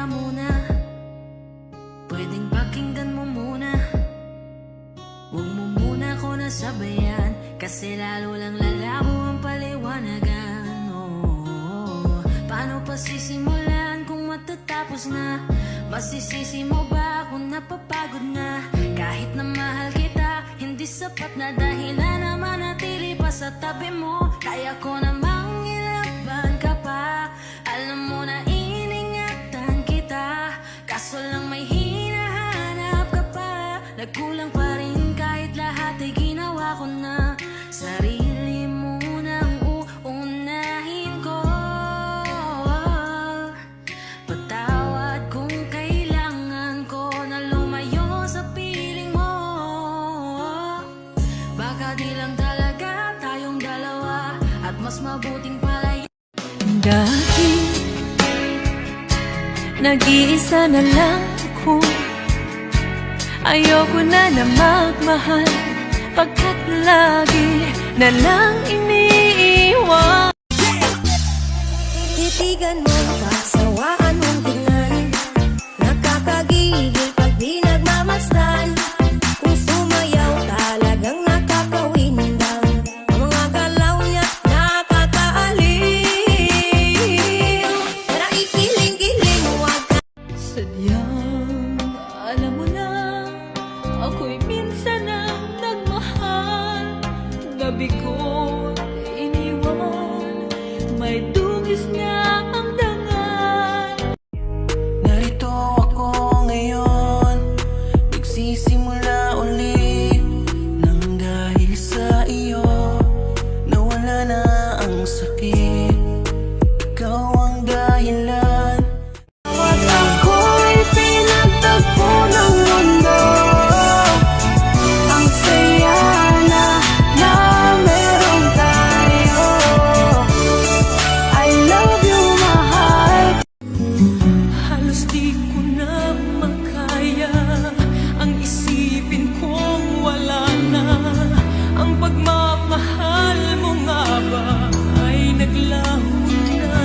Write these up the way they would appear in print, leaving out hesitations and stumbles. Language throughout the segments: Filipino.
teka muna, pwedeng pakinggan mo muna. Huwag mo muna ko nasabayan, kasi lalo lang lalabo ang paliwanagan. Paano pa sisimulan kung matatapos na? Masisisi mo ba kung napapagod na? Kahit na mahal kita, hindi sapat na dahilan na manatili pa sa tabi mo. Kaya ko namang ilaban ka pa, alam mo na iningatan kita. Kaso lang may hinahanap ka pa, nagkulang pa rin kahit lahat ay ginawa ko na. Sarili mo nang uunahin ko, patawad kung kailangan ko na lumayo sa piling mo. Baka di lang talaga tayong dalawa, at mas mabuting pala dati nag-iisa na lang ako. Ayoko na na magmahal, pagkat lagi na lang iniiwan. Titigan mo, pagsawaan mong tingnan, nakakagigil pag di nagmamasdan. Kung sumayaw talagang nakakawindang, ang mga galaw niya nakakaaliw. Tara ikiling-kiling, huwag ka Sadyang alam mo na, ako'y minsan ang nagmahal. Gabi ko iniwan, may dugis nga ang dangal. Narito ako ngayon, nagsisimula ulit, nang dahil sa iyo nawala na ang sakit. Ikaw ang dahilan. At ako'y pinagtagpo ng mundo. Ang saya na meron tayo. I love you, mahal. Halos di ko na makaya ang isipin kong wala na. Ang pagmamahal mo nga ba ay naglaho na?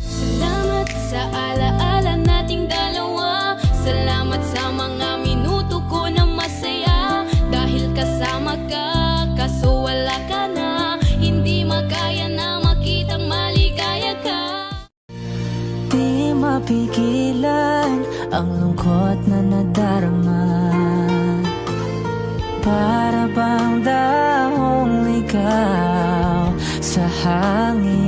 salamat sa alaala nating dalawa. Salamat sa mga minuto ko na masaya. Dahil kasama ka, kaso wala ka na. Hindi makaya na makitang maligaya ka. Di mapigilan ang lungkot na nadarama. Para bang dahong ligaw sa hangin.